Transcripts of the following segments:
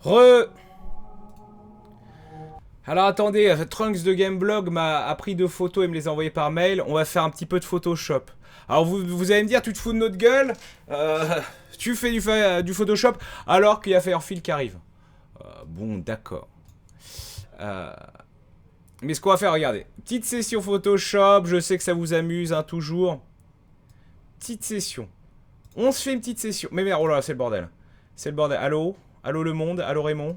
Re... Alors attendez, Trunks de Gameblog m'a pris 2 photos et me les a envoyées par mail. On va faire un petit peu de Photoshop. Alors vous allez me dire, tu te fous de notre gueule, tu fais du Photoshop alors qu'il y a Firefield qui arrive. Bon, d'accord. Mais ce qu'on va faire, regardez. Petite session Photoshop, je sais que ça vous amuse, hein, toujours. Petite session. On se fait une petite session. Mais merde, oh là, c'est le bordel. C'est le bordel. Allô? Allô le monde? Allô Raymond?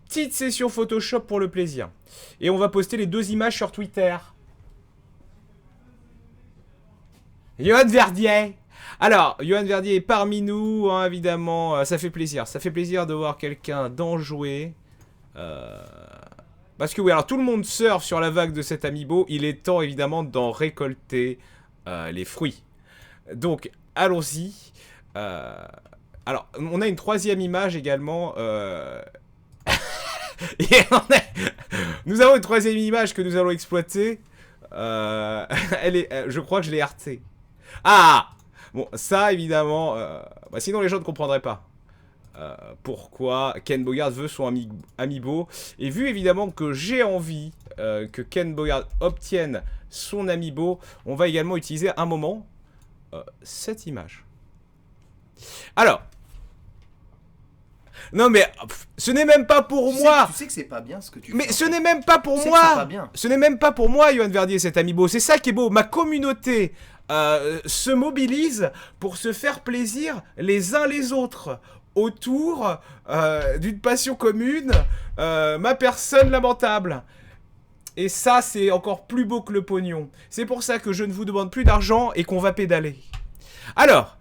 Petite session Photoshop pour le plaisir. Et on va poster les 2 images sur Twitter. Johan Verdier. Alors, Johan Verdier est parmi nous, hein, évidemment. Ça fait plaisir. Ça fait plaisir de voir quelqu'un d'enjoué. Parce que oui, alors tout le monde surfe sur la vague de cet amiibo. Il est temps, évidemment, d'en récolter les fruits. Donc, allons-y. Alors, on a une 3e image également. Et nous avons une 3e image que nous allons exploiter. Je crois que je l'ai artée. Ah! Bon, ça, évidemment... bah, sinon, les gens ne comprendraient pas. Pourquoi Ken Bogard veut son amiibo. Et vu, évidemment, que j'ai envie que Ken Bogard obtienne son amiibo, on va également utiliser un moment cette image. Alors... Non mais ce n'est même pas pour moi. Tu sais que c'est pas bien ce que tu fais. Mais ce n'est même pas pour moi. Ce n'est même pas pour moi, Johan Verdier, cet amiibo. C'est ça qui est beau. Ma communauté se mobilise pour se faire plaisir les uns les autres autour d'une passion commune, ma personne lamentable. Et ça, c'est encore plus beau que le pognon. C'est pour ça que je ne vous demande plus d'argent et qu'on va pédaler. Alors,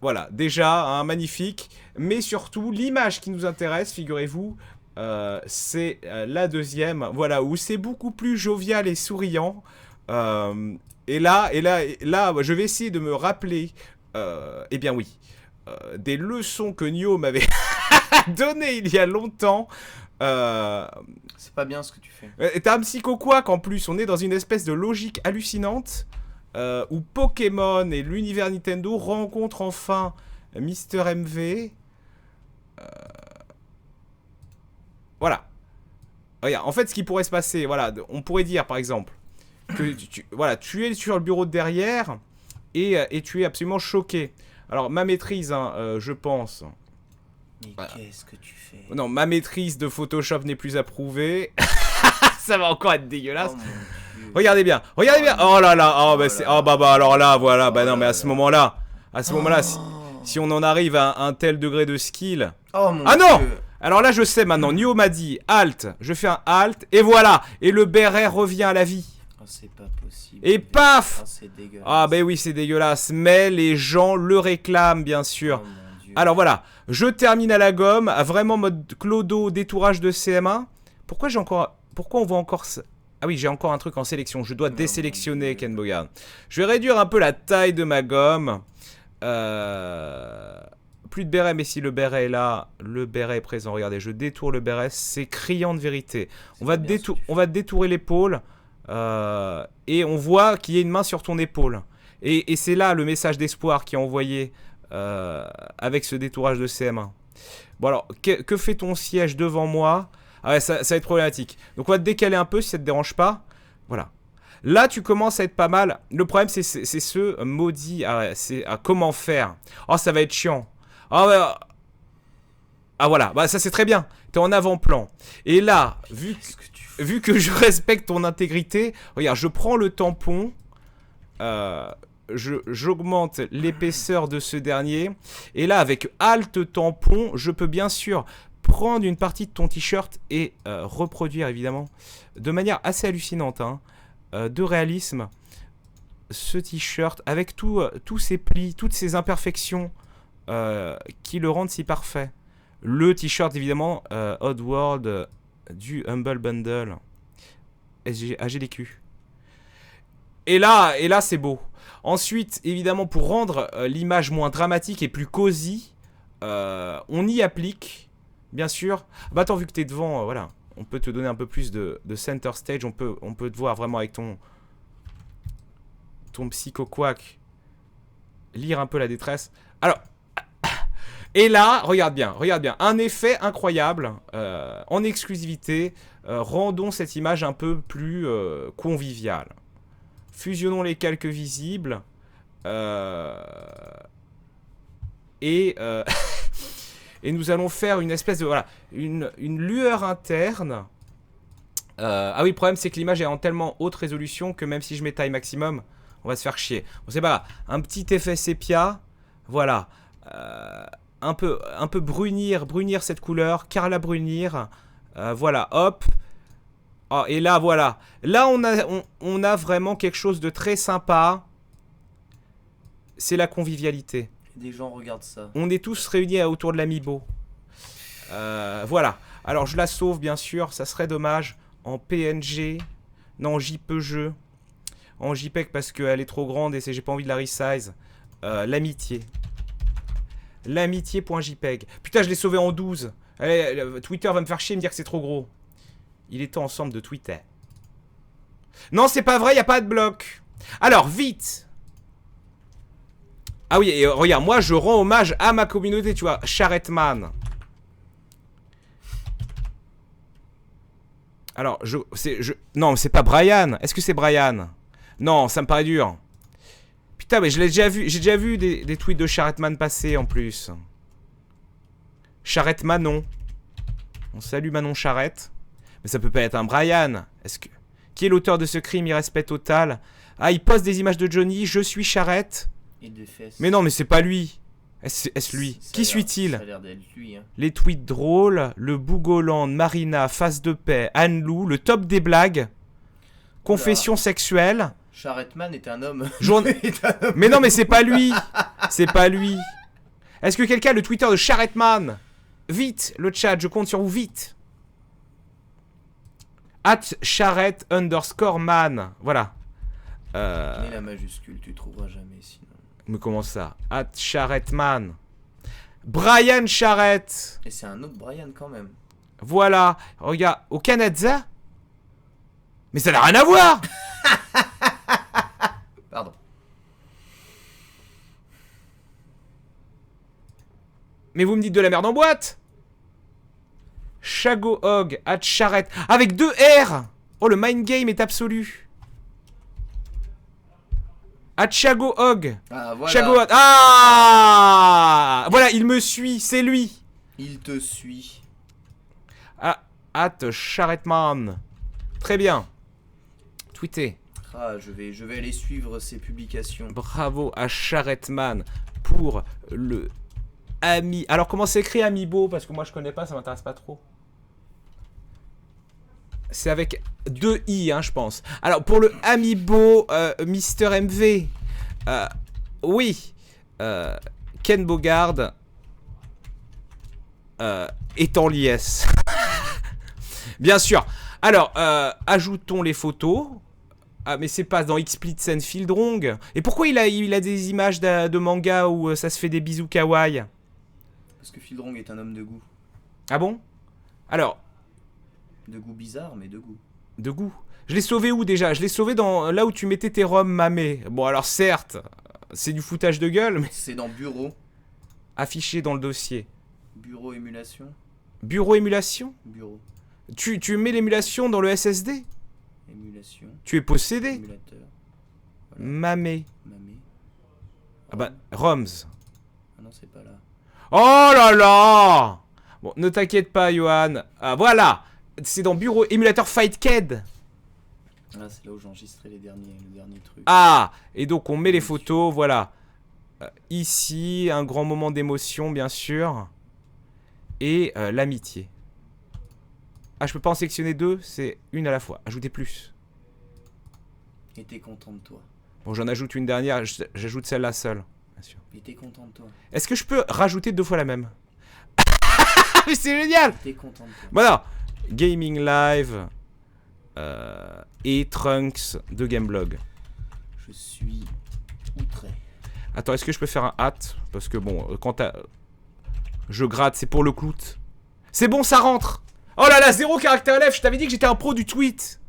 voilà, déjà, hein, magnifique. Mais surtout, l'image qui nous intéresse, figurez-vous, c'est la 2e. Voilà, où c'est beaucoup plus jovial et souriant. Et là, je vais essayer de me rappeler, eh bien oui, des leçons que Nio m'avait données il y a longtemps. C'est pas bien ce que tu fais. T'as un psycho-quack en plus, on est dans une espèce de logique hallucinante. Où Pokémon et l'univers Nintendo rencontrent enfin Mister MV. Voilà. Regarde, en fait, ce qui pourrait se passer, voilà, on pourrait dire par exemple que voilà, tu es sur le bureau de derrière et tu es absolument choqué. Alors, ma maîtrise, hein, je pense. Mais voilà. Qu'est-ce que tu fais? Non, ma maîtrise de Photoshop n'est plus approuvée. Ça va encore être dégueulasse. Oh, regardez bien, regardez bien. Oh là là, oh bah c'est, oh bah alors là, voilà, bah non mais à ce moment-là, si on en arrive à un tel degré de skill. Oh mon ah non. Dieu. Alors là je sais maintenant, Nio m'a dit halt, je fais un halt et voilà, et le béret revient à la vie. Oh c'est pas possible. Et paf. Oh, c'est dégueulasse. Ah bah oui c'est dégueulasse, mais les gens le réclament bien sûr. Oh mon Dieu. Alors voilà, je termine à la gomme, à vraiment mode clodo détourage de CM1. Pourquoi on voit encore ça? Ah oui, j'ai encore un truc en sélection. Je dois désélectionner Ken Bogard. Je vais réduire un peu la taille de ma gomme. Plus de béret, mais si le béret est là, le béret est présent. Regardez, je détourne le béret. C'est criant de vérité. On va détourer l'épaule. Et on voit qu'il y a une main sur ton épaule. Et c'est là le message d'espoir qui est envoyé avec ce détourage de CM1. Bon alors, que fait ton siège devant moi? Ah ouais, ça va être problématique. Donc on va te décaler un peu si ça te dérange pas. Voilà. Là, tu commences à être pas mal. Le problème, c'est ce maudit. C'est comment faire. Oh, ça va être chiant. Ah ouais. Ah voilà. Bah ça c'est très bien. T'es en avant-plan. Et là, vu que je respecte ton intégrité, regarde, je prends le tampon. J'augmente l'épaisseur de ce dernier. Et là, avec Alt tampon, je peux bien sûr prendre une partie de ton t-shirt et reproduire évidemment de manière assez hallucinante, hein, de réalisme, ce t-shirt avec tous ses plis, toutes ses imperfections qui le rendent si parfait. Le t-shirt évidemment Oddworld du Humble Bundle AGDQ. Et là c'est beau. Ensuite évidemment pour rendre l'image moins dramatique et plus cosy, on y applique bien sûr. Bah attends, vu que t'es devant, voilà, on peut te donner un peu plus de center stage. On peut te voir vraiment avec ton psycho-quack lire un peu la détresse. Alors, Et là, regarde bien. Un effet incroyable, en exclusivité. Rendons cette image un peu plus conviviale. Fusionnons les calques visibles. Et nous allons faire une espèce de... Voilà, une lueur interne. Ah oui, le problème c'est que l'image est en tellement haute résolution que même si je mets taille maximum, on va se faire chier. Bon, c'est pas grave. Un petit effet sépia. Voilà. Un peu brunir cette couleur. Carla brunir. Voilà, hop. Oh, et là, voilà. Là, on a vraiment quelque chose de très sympa. C'est la convivialité. Des gens regardent ça. On est tous réunis autour de l'Amiibo. Voilà. Alors, je la sauve, bien sûr. Ça serait dommage. En PNG. Non, en JPG. En JPEG parce qu'elle est trop grande et j'ai pas envie de la resize. L'amitié. L'amitié.jpeg. Putain, je l'ai sauvé en 12. Allez, Twitter va me faire chier et me dire que c'est trop gros. Il est temps ensemble de Twitter. Non, c'est pas vrai, il n'y a pas de bloc. Alors, vite. Ah oui, et regarde, moi je rends hommage à ma communauté, tu vois. Charretman. Alors, non, mais c'est pas Brian. Est-ce que c'est Brian? Non, ça me paraît dur. Putain, mais je l'ai déjà vu. J'ai déjà vu des tweets de Charretman passer en plus. Charrette Manon. On salue Manon Charrette. Mais ça peut pas être un Brian. Qui est l'auteur de ce crime irrespect total? Ah, il poste des images de Johnny. Je suis Charrette. Et de fesses. Mais non, mais c'est pas lui. Est-ce lui? Qui suis-il? Ça a l'air d'être lui, hein. Les tweets drôles. Le Bougoland, Marina, Face de paix, Anne-Lou. Le top des blagues. Confession sexuelle. Charretman est un homme. Mais non, mais c'est pas lui. C'est pas lui. Est-ce que quelqu'un a le Twitter de Charretman? Vite, le chat, je compte sur vous, vite. @charrette_man. Voilà. Mais la majuscule, tu trouveras jamais sinon. Mais comment ça? @charretman. Brian Charrette. Et c'est un autre Brian quand même. Voilà. Regarde, au Canada. Mais ça n'a rien à voir. Pardon. Mais vous me dites de la merde en boîte. Chago Hog, @charrette. Avec 2 R. Oh, le mind game est absolu. Chago Hog. Ah, voilà. Chago Hog. Ah, voilà, il me suit, c'est lui. Il te suit. @charretman. Très bien. Tweeter. Ah, je vais aller suivre ses publications. Bravo à Charretman pour le ami. Alors comment s'écrit Amiibo? Parce que moi je connais pas, ça m'intéresse pas trop. C'est avec 2 i, hein, je pense. Alors pour le Amiibo Mister MV. Oui. Ken Bogard est en liesse. Bien sûr. Alors, ajoutons les photos. Ah, mais c'est pas dans XSplitsen Fieldrong. Et pourquoi il a des images de manga où ça se fait des bisous kawaii? Parce que Fieldrong est un homme de goût. Ah bon? Alors. De goût bizarre, mais de goût. De goût. Je l'ai sauvé où déjà? Je l'ai sauvé dans là où tu mettais tes roms mamés. Bon, alors certes, c'est du foutage de gueule, mais. C'est dans Bureau. Affiché dans le dossier. Bureau émulation. Bureau émulation? Bureau. Tu mets l'émulation dans le SSD? Émulation. Tu es possédé? Émulateur. Voilà. Mamé. Mamé. Ah bah, ROMs. Ah non, c'est pas là. Oh là là! Bon, ne t'inquiète pas, Johan. Ah, voilà! C'est dans Bureau émulateur FightCAD. Ah, c'est là où j'enregistrais le dernier truc. Ah! Et donc, on met les photos, voilà. Ici, un grand moment d'émotion, bien sûr. Et l'amitié. Ah, je peux pas en sélectionner 2, c'est une à la fois. Ajoutez plus. Et t'es content de toi. Bon, j'en ajoute une dernière, j'ajoute celle-là seule. Bien sûr. Et t'es content de toi. Est-ce que je peux rajouter 2 fois la même? Mais c'est génial! T'es content de toi. Voilà. Gaming Live et Trunks de Gameblog. Je suis outré. Attends, est-ce que je peux faire un hâte? Parce que bon, quand je gratte, c'est pour le clout. C'est bon, ça rentre! Oh là là, 0 caractère lèvre, je t'avais dit que j'étais un pro du tweet.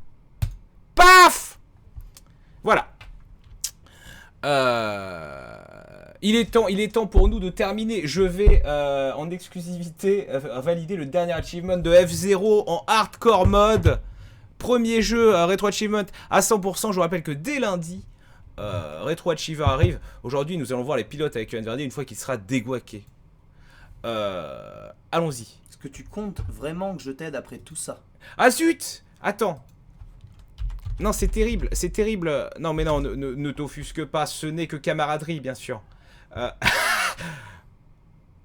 Paf! Voilà. Il est temps pour nous de terminer. Je vais en exclusivité valider le dernier achievement de F0 en hardcore mode. Premier jeu Retro Achievement à 100%. Je vous rappelle que dès lundi, Retro Achiever arrive. Aujourd'hui, nous allons voir les pilotes avec Yoann Verdier une fois qu'il sera déguaqué. Allons-y. Est-ce que tu comptes vraiment que je t'aide après tout ça? Ah zut! Attends. Non, c'est terrible, c'est terrible. Non, mais non, ne t'offusque pas. Ce n'est que camaraderie, bien sûr.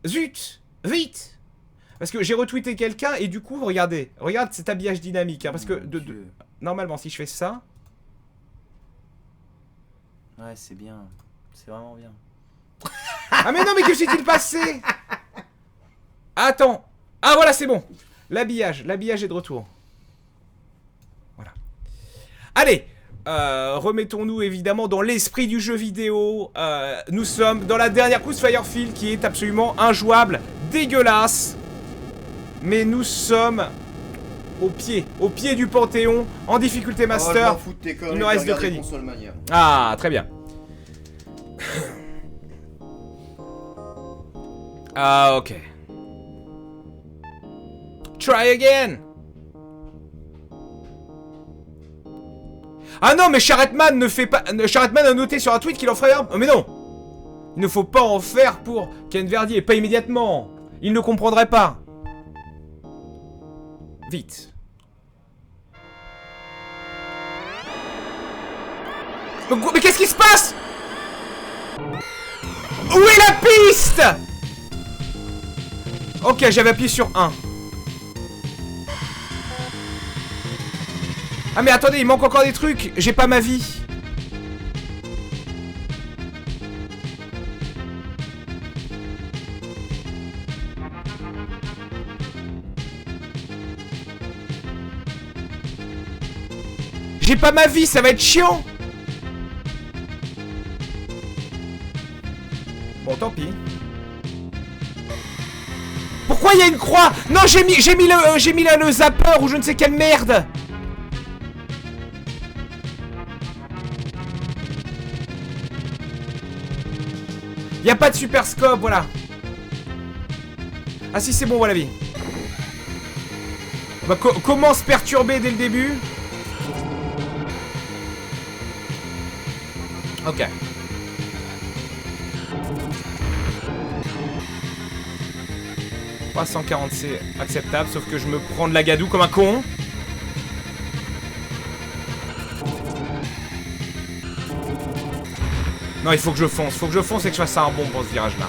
Zut! Vite! Parce que j'ai retweeté quelqu'un et du coup, regardez. Regarde cet habillage dynamique. Hein, parce que normalement, si je fais ça... Ouais, c'est bien. C'est vraiment bien. Ah mais non, mais que s'est-il passé? Attends. Ah voilà, c'est bon. L'habillage est de retour. Voilà. Allez, remettons-nous évidemment dans l'esprit du jeu vidéo. Nous sommes dans la dernière couche Firefield qui est absolument injouable, dégueulasse. Mais nous sommes au pied du Panthéon, en difficulté master. Il nous reste 2 crédits. Ah, très bien. Ah, ok. Try again. Ah non, mais Charretman ne fait pas... Charretman a noté sur un tweet qu'il en ferait un... Oh, mais non. Il ne faut pas en faire pour Ken Verdier, pas immédiatement. Il ne comprendrait pas. Vite. Mais qu'est-ce qui se passe? Où est la piste? Ok, j'avais appuyé sur 1. Ah mais attendez, il manque encore des trucs. J'ai pas ma vie. J'ai pas ma vie, ça va être chiant. Bon, tant pis. Pourquoi il y a une croix? Non, j'ai mis le zapper ou je ne sais quelle merde. Y a pas de super scope, voilà. Ah si, c'est bon, voilà la vie. Bah, comment se perturber dès le début? Ok. « 340 c'est acceptable, sauf que je me prends de la gadoue comme un con. » Non, il faut que je fonce. Faut que je fonce et que je fasse un bon pour ce virage-là.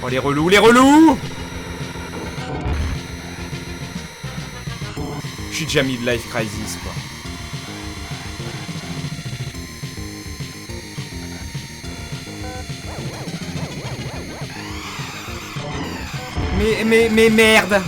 Oh, les relous, les relous! Je suis déjà mis de Life Crisis, quoi. Mais merde!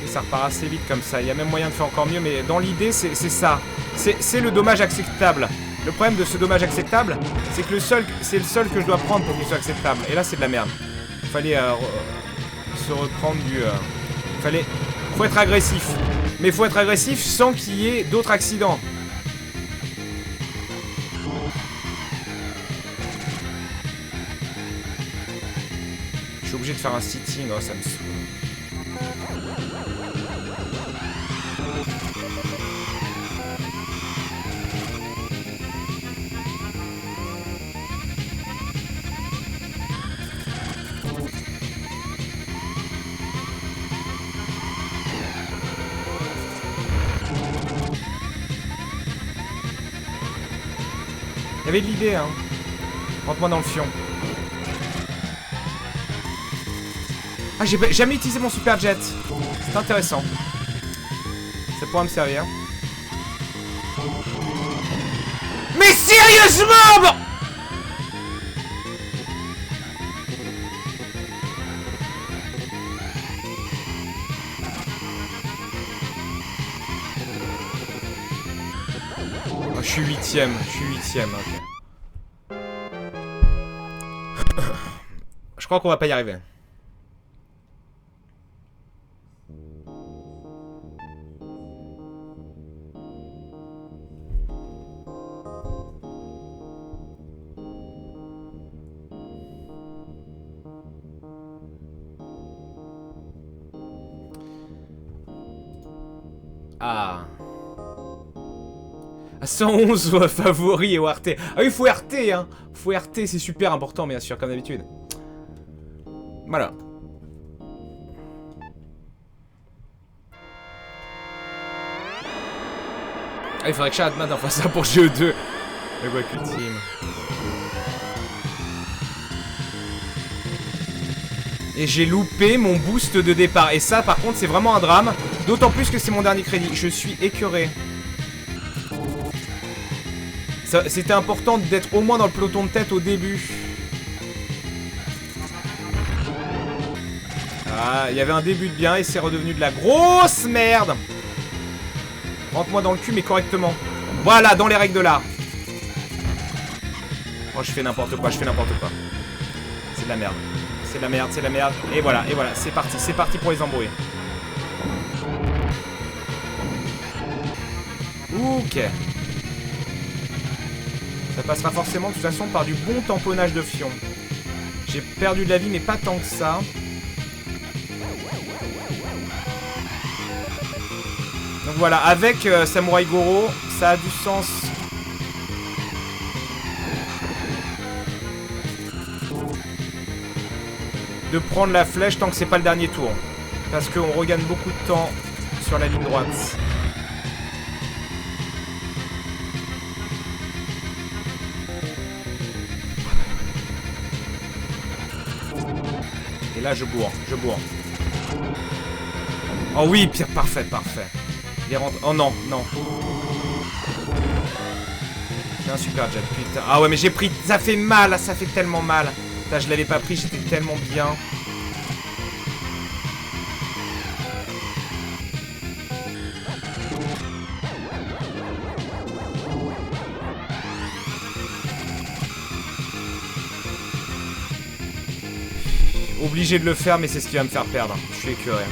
Et ça repart assez vite comme ça. Il y a même moyen de faire encore mieux, mais dans l'idée, c'est ça. C'est le dommage acceptable. Le problème de ce dommage acceptable, c'est que c'est le seul que je dois prendre pour qu'il soit acceptable. Et là, c'est de la merde. Il fallait se reprendre du... Faut être agressif. Mais faut être agressif sans qu'il y ait d'autres accidents. Je suis obligé de faire un sitting, oh ça me saoule. Il y avait de l'idée, hein. Rentre-moi dans le fion. Ah, j'ai jamais utilisé mon super jet. C'est intéressant. Ça pourra me servir. Mais sérieusement, bon! Oh, je suis huitième, ok. Je crois qu'on va pas y arriver. Ah. 111 favoris et RT. Ah oui, faut RT, hein. Faut RT, c'est super important, bien sûr, comme d'habitude. Voilà. Ah, il faudrait que Charatman en fasse ça pour GE2. Le Goku Team. Et j'ai loupé mon boost de départ. Et ça, par contre, c'est vraiment un drame. D'autant plus que c'est mon dernier crédit. Je suis écœuré. C'était important d'être au moins dans le peloton de tête au début. Ah, il y avait un début de bien et c'est redevenu de la grosse merde. Rentre-moi dans le cul, mais correctement. Voilà, dans les règles de l'art. Oh, je fais n'importe quoi, C'est de la merde. C'est de la merde, c'est de la merde. Et voilà, c'est parti pour les embrouiller. Ok. Ça passera forcément de toute façon par du bon tamponnage de fion. J'ai perdu de la vie, mais pas tant que ça. Donc voilà, avec Samurai Goro, ça a du sens. De prendre la flèche tant que c'est pas le dernier tour. Parce qu'on regagne beaucoup de temps sur la ligne droite. Et là je bourre. Oh oui, pire, parfait. Il rentre. Oh non. C'est un super jet, putain. Ah ouais, mais j'ai pris. Ça fait mal, ça fait tellement mal. Putain, je l'avais pas pris, j'étais tellement bien. Obligé de le faire, mais c'est ce qui va me faire perdre. Je suis écœuré.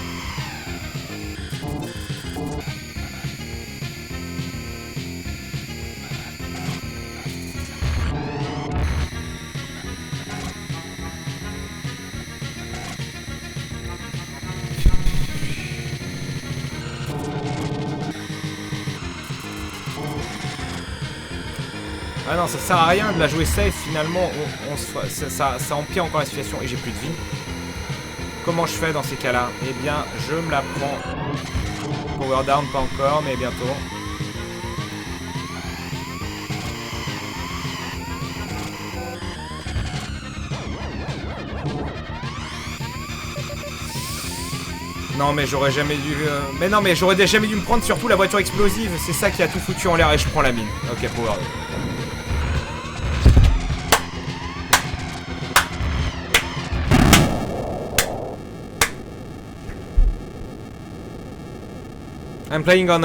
Ah non, ça sert à rien de la jouer safe, finalement, ça empire encore la situation et j'ai plus de vie. Comment je fais dans ces cas-là? Eh bien, je me la prends. Power down, pas encore, mais bientôt. Non mais j'aurais jamais dû... Mais non mais j'aurais jamais dû me prendre surtout la voiture explosive. C'est ça qui a tout foutu en l'air et je prends la mine. Ok, power down. I'm playing on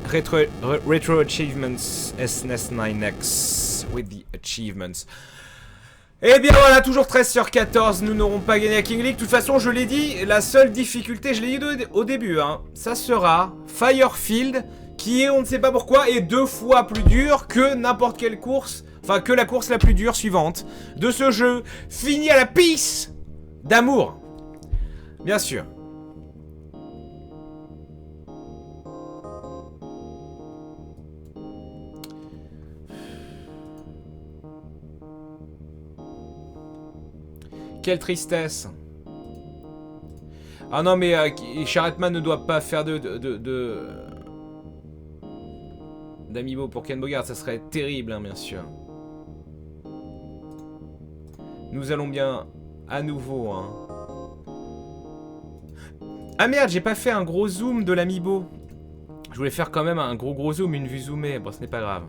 retro achievements SNES 9X with the achievements. Et bien voilà, toujours 13 sur 14, nous n'aurons pas gagné à King League. De toute façon, je l'ai dit, la seule difficulté, je l'ai dit au début, hein, ça sera Firefield, qui est, on ne sait pas pourquoi, est 2 fois plus dur que n'importe quelle course, enfin que la course la plus dure suivante de ce jeu, fini à la pisse d'amour, bien sûr. Quelle tristesse. Ah non mais Charatman ne doit pas faire d'amiibo pour Ken Bogard, ça serait terrible hein, bien sûr. Nous allons bien à nouveau hein. Ah merde, j'ai pas fait un gros zoom de l'amiibo. Je voulais faire quand même un gros zoom, une vue zoomée, bon ce n'est pas grave.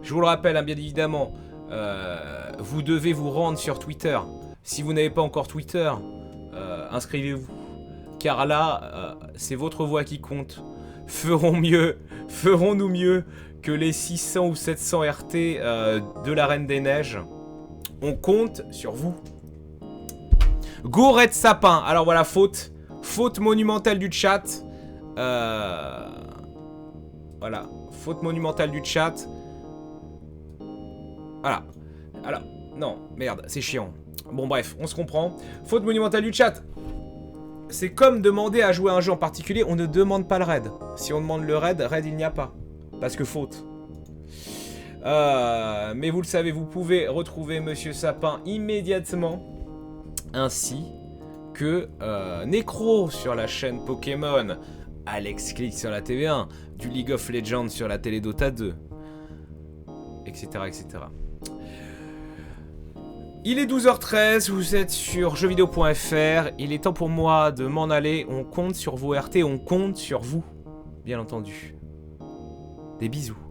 Je vous le rappelle hein, bien évidemment, vous devez vous rendre sur Twitter. Si vous n'avez pas encore Twitter, inscrivez-vous. Car là, c'est votre voix qui compte. Ferons-nous mieux que les 600 ou 700 RT de la Reine des Neiges. On compte sur vous. Go Red Sapin. Alors voilà, faute. Faute monumentale du chat. Voilà. Faute monumentale du chat. Voilà. Alors, non, merde, c'est chiant. Bon bref, on se comprend. Faute monumentale du chat. C'est comme demander à jouer à un jeu en particulier, on ne demande pas le raid. Si on demande le raid, il n'y a pas. Parce que faute. Mais vous le savez, vous pouvez retrouver Monsieur Sapin immédiatement. Ainsi que Necro sur la chaîne Pokémon, Alex Click sur la TV1, du League of Legends sur la télé Dota 2, etc. etc. Il est 12h13, vous êtes sur jeuxvideo.fr, il est temps pour moi de m'en aller, on compte sur vos RT, on compte sur vous, bien entendu. Des bisous.